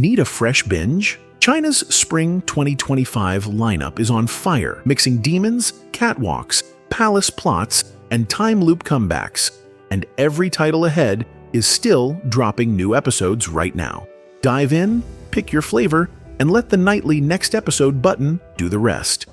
Need a fresh binge? China's Spring 2025 lineup is on fire, mixing demons, catwalks, palace plots, and time loop comebacks. And every title ahead is still dropping new episodes right now. Dive in, pick your flavor, and let the nightly next episode button do the rest.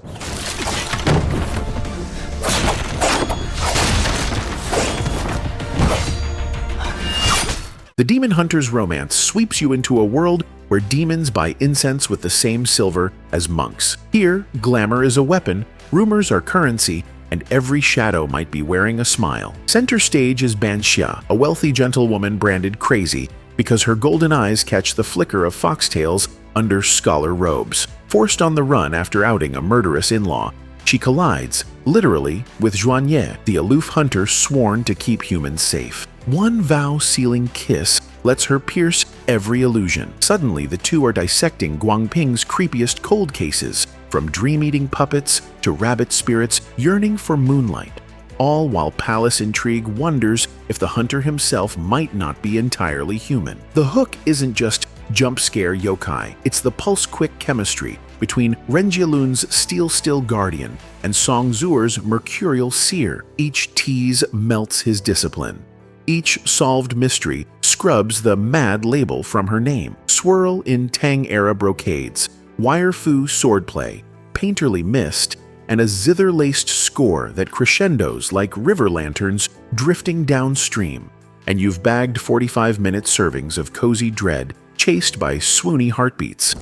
The Demon Hunter's romance sweeps you into a world where demons buy incense with the same silver as monks. Here, glamour is a weapon, rumors are currency, and every shadow might be wearing a smile. Center stage is Banxia, a wealthy gentlewoman branded crazy because her golden eyes catch the flicker of foxtails under scholar robes. Forced on the run after outing a murderous in-law, she collides, literally, with Zhuanye, the aloof hunter sworn to keep humans safe. One vow-sealing kiss lets her pierce every illusion. Suddenly, the two are dissecting Guangping's creepiest cold cases, from dream-eating puppets to rabbit spirits yearning for moonlight, all while palace intrigue wonders if the hunter himself might not be entirely human. The hook isn't just jump-scare yokai, it's the pulse-quick chemistry between Ren Jialun's steel-still guardian and Song Zuer's mercurial seer. Each tease melts his discipline. Each solved mystery scrubs the mad label from her name. Swirl in Tang-era brocades, wire-fu swordplay, painterly mist, and a zither-laced score that crescendos like river lanterns drifting downstream. And you've bagged 45-minute servings of cozy dread chased by swoony heartbeats.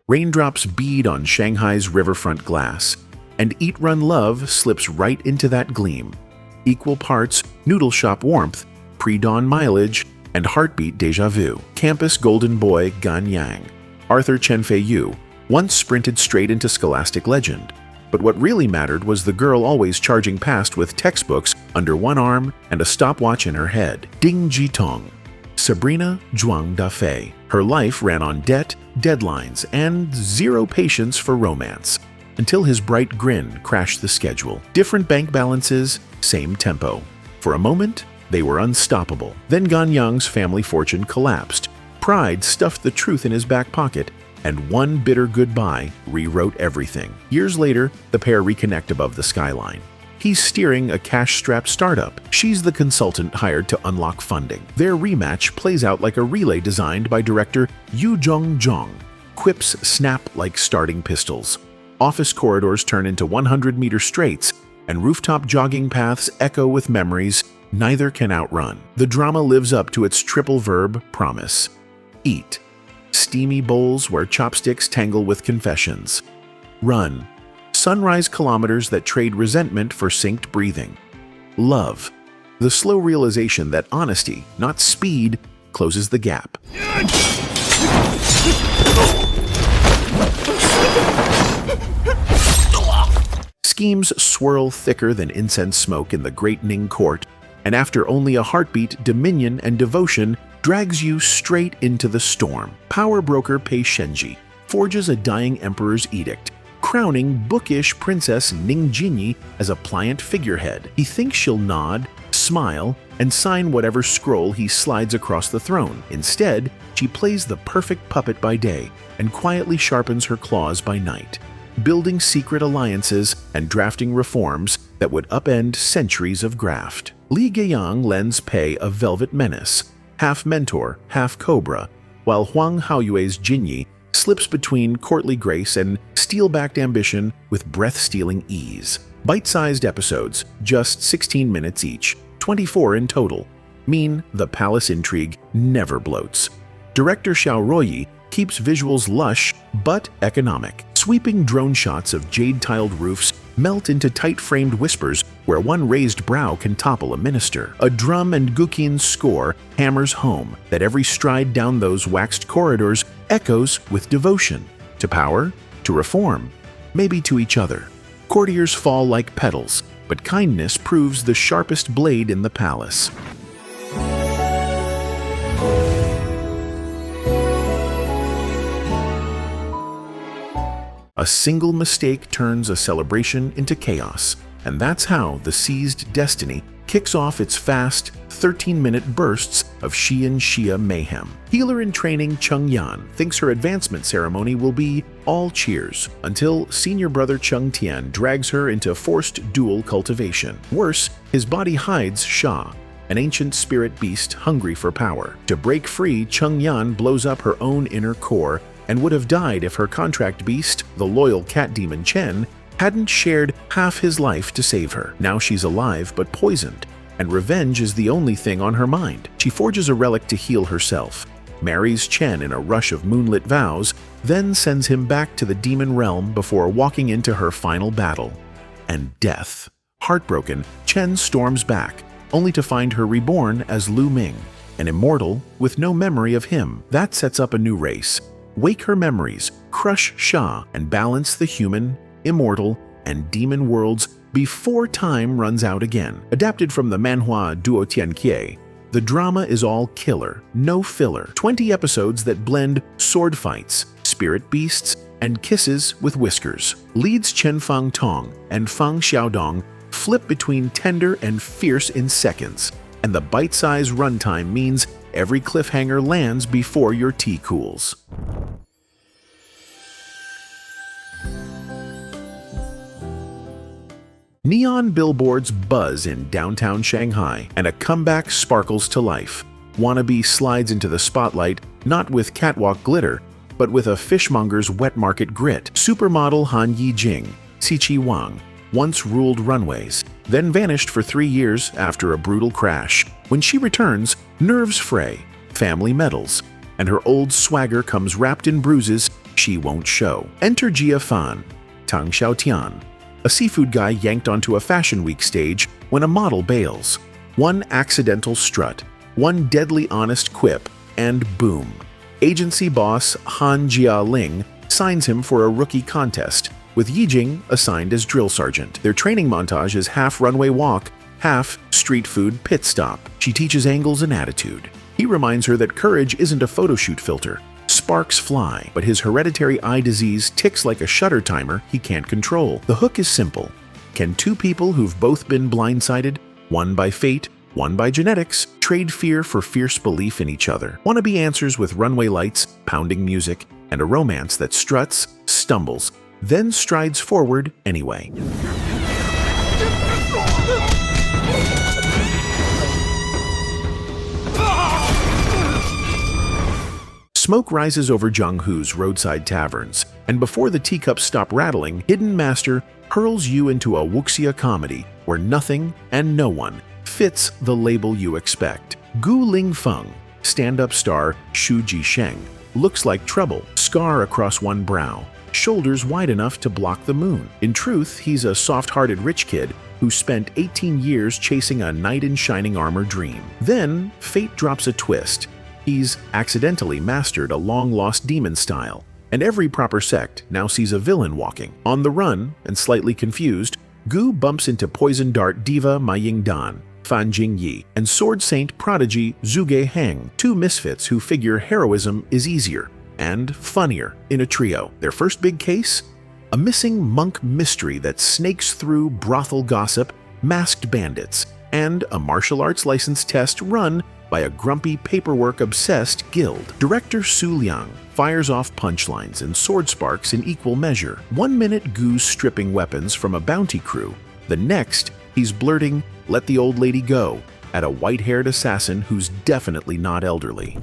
Raindrops bead on Shanghai's riverfront glass, and Eat Run Love slips right into that gleam. Equal parts noodle shop warmth, pre-dawn mileage, and heartbeat deja vu. Campus golden boy Gan Yang, Arthur Chen Fei Yu, once sprinted straight into scholastic legend. But what really mattered was the girl always charging past with textbooks under one arm and a stopwatch in her head. Ding Jitong, Sabrina Zhuang Dafei. Her life ran on debt, deadlines, and zero patience for romance, until his bright grin crashed the schedule. Different bank balances, same tempo. For a moment, they were unstoppable. Then Gan Yang's family fortune collapsed. Pride stuffed the truth in his back pocket, and one bitter goodbye rewrote everything. Years later, the pair reconnect above the skyline. He's steering a cash-strapped startup. She's the consultant hired to unlock funding. Their rematch plays out like a relay designed by director Yu Zhong. Quips snap like starting pistols. Office corridors turn into 100-meter straights, and rooftop jogging paths echo with memories neither can outrun. The drama lives up to its triple verb promise. Eat. Steamy bowls where chopsticks tangle with confessions. Run. Sunrise kilometers that trade resentment for synced breathing. Love. The slow realization that honesty, not speed, closes the gap. Schemes swirl thicker than incense smoke in the Great Ning Court, and after only a heartbeat, dominion and devotion drags you straight into the storm. Power broker Pei Shenji forges a dying emperor's edict, crowning bookish Princess Ning Jinyi as a pliant figurehead. He thinks she'll nod, smile, and sign whatever scroll he slides across the throne. Instead, she plays the perfect puppet by day and quietly sharpens her claws by night, building secret alliances and drafting reforms that would upend centuries of graft. Li Guiyang lends Pei a velvet menace, half mentor, half cobra, while Huang Haoyue's Jinyi slips between courtly grace and steel-backed ambition with breath-stealing ease. Bite-sized episodes, just 16 minutes each, 24 in total, mean the palace intrigue never bloats. Director Xiao Ruoyi keeps visuals lush but economic. Sweeping drone shots of jade-tiled roofs melt into tight-framed whispers where one raised brow can topple a minister. A drum and Guqin's score hammers home that every stride down those waxed corridors echoes with devotion. To power, to reform, maybe to each other. Courtiers fall like petals, but kindness proves the sharpest blade in the palace. A single mistake turns a celebration into chaos. And that's how the seized destiny kicks off its fast, 13-minute bursts of Xian Xia mayhem. Healer in training Cheng Yan thinks her advancement ceremony will be all cheers, until senior brother Cheng Tian drags her into forced dual cultivation. Worse, his body hides Sha, an ancient spirit beast hungry for power. To break free, Cheng Yan blows up her own inner core and would have died if her contract beast, the loyal cat demon Chen, hadn't shared half his life to save her. Now she's alive but poisoned, and revenge is the only thing on her mind. She forges a relic to heal herself, marries Chen in a rush of moonlit vows, then sends him back to the demon realm before walking into her final battle. And death. Heartbroken, Chen storms back, only to find her reborn as Lu Ming, an immortal with no memory of him. That sets up a new race. Wake her memories, crush Sha, and balance the human, immortal, and demon worlds before time runs out again. Adapted from the manhwa Duo Tianqian, the drama is all killer, no filler. 20 episodes that blend sword fights, spirit beasts, and kisses with whiskers. Leads Chen Fang Tong and Fang Xiaodong flip between tender and fierce in seconds, and the bite-sized runtime means every cliffhanger lands before your tea cools. Neon billboards buzz in downtown Shanghai, and a comeback sparkles to life. Wannabe slides into the spotlight, not with catwalk glitter, but with a fishmonger's wet market grit. Supermodel Han Yijing, Xiqi Wang, once ruled runways, then vanished for 3 years after a brutal crash. When she returns, nerves fray, family meddles, and her old swagger comes wrapped in bruises she won't show. Enter Jia Fan, Tang Xiaotian, a seafood guy yanked onto a Fashion Week stage when a model bails. One accidental strut, one deadly honest quip, and boom. Agency boss Han Jialing signs him for a rookie contest, with Yijing assigned as drill sergeant. Their training montage is half runway walk, half street food pit stop. She teaches angles and attitude. He reminds her that courage isn't a photoshoot filter. Sparks fly, but his hereditary eye disease ticks like a shutter timer he can't control. The hook is simple. Can two people who've both been blindsided, one by fate, one by genetics, trade fear for fierce belief in each other? Wannabe answers with runway lights, pounding music, and a romance that struts, stumbles, then strides forward anyway. Smoke rises over Jianghu's roadside taverns, and before the teacups stop rattling, Hidden Master hurls you into a wuxia comedy where nothing and no one fits the label you expect. Gu Lingfeng, stand-up star Xu Jisheng, looks like trouble, scar across one brow, shoulders wide enough to block the moon. In truth, he's a soft-hearted rich kid who spent 18 years chasing a knight in shining armor dream. Then, fate drops a twist. He's accidentally mastered a long-lost demon style, and every proper sect now sees a villain walking. On the run, and slightly confused, Gu bumps into poison dart diva Ma Yingdan, Fan Jingyi, and sword saint prodigy Zhuge Heng, two misfits who figure heroism is easier and funnier in a trio. Their first big case? A missing monk mystery that snakes through brothel gossip, masked bandits, and a martial arts license test run by a grumpy, paperwork-obsessed guild. Director Su Liang fires off punchlines and sword sparks in equal measure. 1 minute Gu's stripping weapons from a bounty crew. The next, he's blurting, "Let the old lady go," at a white-haired assassin who's definitely not elderly.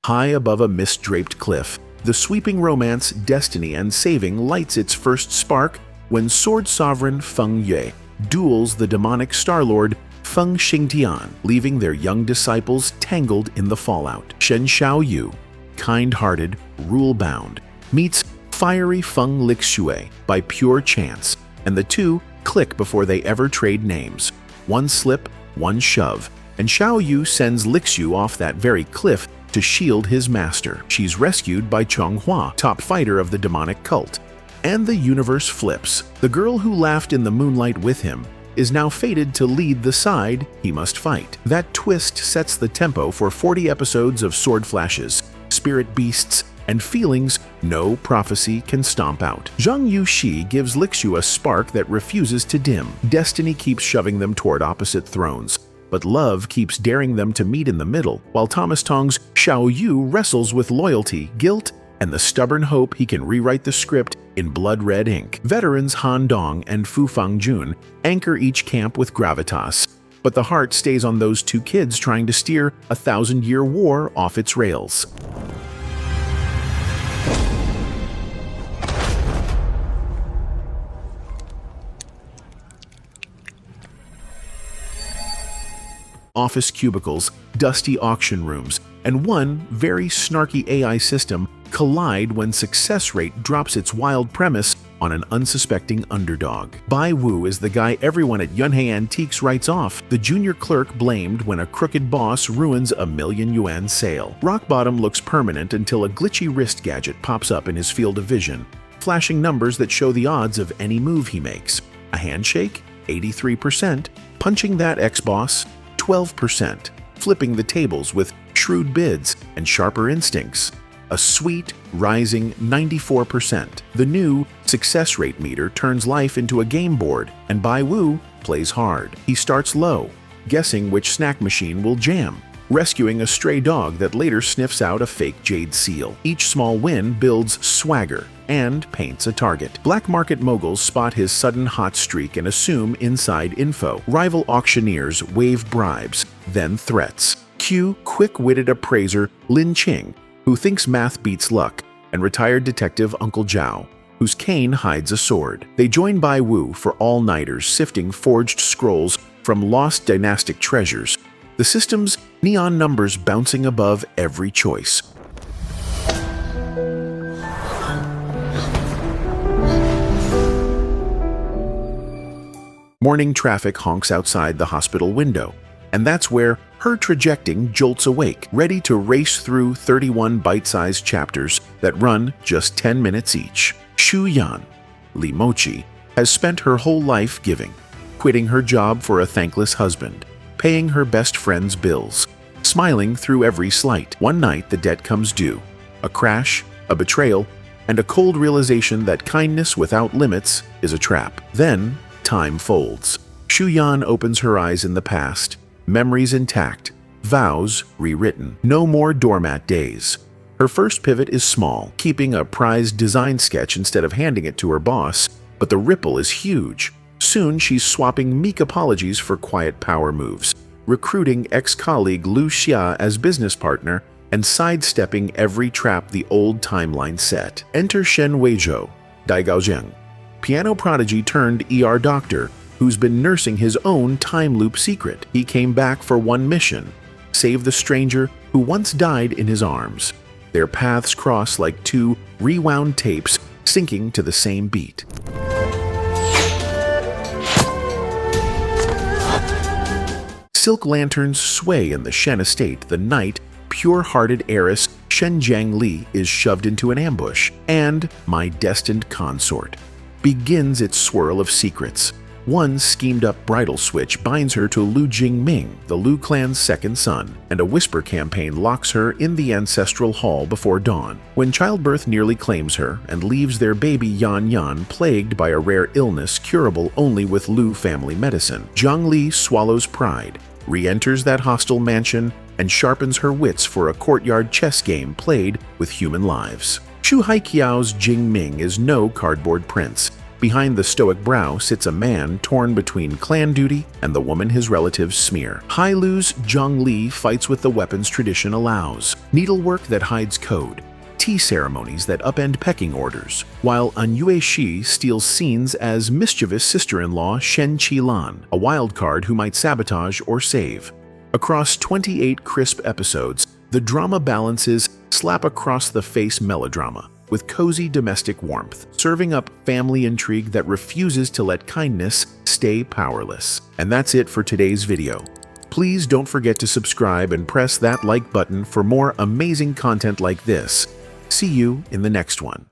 High above a mist-draped cliff, the sweeping romance, destiny, and saving lights its first spark when sword sovereign Feng Yue duels the demonic star-lord Feng Xingtian, leaving their young disciples tangled in the fallout. Shen Xiaoyu, kind-hearted, rule-bound, meets fiery Feng Lixue by pure chance, and the two click before they ever trade names. One slip, one shove, and Xiaoyu sends Lixue off that very cliff to shield his master. She's rescued by Chonghua, top fighter of the demonic cult. And the universe flips. The girl who laughed in the moonlight with him is now fated to lead the side he must fight. That twist sets the tempo for 40 episodes of sword flashes, spirit beasts, and feelings no prophecy can stomp out. Zhang Yuxi gives Lixu a spark that refuses to dim. Destiny keeps shoving them toward opposite thrones, but love keeps daring them to meet in the middle, while Thomas Tong's Xiao Yu wrestles with loyalty, guilt, and the stubborn hope he can rewrite the script in blood-red ink. Veterans Han Dong and Fu Fangjun anchor each camp with gravitas, but the heart stays on those two kids trying to steer a 1,000-year war off its rails. Office cubicles, dusty auction rooms, and one very snarky AI system collide when success rate drops its wild premise on an unsuspecting underdog. Bai Wu is the guy everyone at Yunhei Antiques writes off, the junior clerk blamed when a crooked boss ruins a $1,000,000 sale. Rock Bottom looks permanent until a glitchy wrist gadget pops up in his field of vision, flashing numbers that show the odds of any move he makes. A handshake? 83%. Punching that ex-boss? 12%. Flipping the tables with shrewd bids and sharper instincts? A sweet, rising 94%. The new success rate meter turns life into a game board, and Bai Wu plays hard. He starts low, guessing which snack machine will jam, rescuing a stray dog that later sniffs out a fake jade seal. Each small win builds swagger and paints a target. Black market moguls spot his sudden hot streak and assume inside info. Rival auctioneers wave bribes, then threats. Cue quick-witted appraiser Lin Qing, who thinks math beats luck, and retired detective Uncle Zhao, whose cane hides a sword. They join Bai Wu for all-nighters sifting forged scrolls from lost dynastic treasures, the system's neon numbers bouncing above every choice. Morning traffic honks outside the hospital window, and that's where her trajecting jolts awake, ready to race through 31 bite-sized chapters that run just 10 minutes each. Shu Yan, Li Mochi, has spent her whole life giving, quitting her job for a thankless husband, paying her best friend's bills, smiling through every slight. One night the debt comes due. A crash, a betrayal, and a cold realization that kindness without limits is a trap. Then, time folds. Shu Yan opens her eyes in the past, memories intact, vows rewritten. No more doormat days. Her first pivot is small, keeping a prized design sketch instead of handing it to her boss, but the ripple is huge. Soon she's swapping meek apologies for quiet power moves, recruiting ex-colleague Lu Xia as business partner, and sidestepping every trap the old timeline set. Enter Shen Weizhou, Dai Gaozheng, piano prodigy turned ER doctor, who's been nursing his own time loop secret. He came back for one mission: save the stranger who once died in his arms. Their paths cross like two rewound tapes syncing to the same beat. Silk lanterns sway in the Shen estate the night pure-hearted heiress Shen Jiangli is shoved into an ambush, and my destined consort begins its swirl of secrets. One schemed-up bridal switch binds her to Lu Jingming, the Lu clan's second son, and a whisper campaign locks her in the ancestral hall before dawn. When childbirth nearly claims her and leaves their baby Yan Yan plagued by a rare illness curable only with Lu family medicine, Zhang Li swallows pride, re-enters that hostile mansion, and sharpens her wits for a courtyard chess game played with human lives. Chu Haiqiao's Jingming is no cardboard prince. Behind the stoic brow sits a man torn between clan duty and the woman his relatives smear. Hailu's Zhang Li fights with the weapons tradition allows, needlework that hides code, tea ceremonies that upend pecking orders, while An Yueshi steals scenes as mischievous sister-in-law Shen Qilan, a wild card who might sabotage or save. Across 28 crisp episodes, the drama balances slap-across-the-face melodrama with cozy domestic warmth, serving up family intrigue that refuses to let kindness stay powerless. And that's it for today's video. Please don't forget to subscribe and press that like button for more amazing content like this. See you in the next one.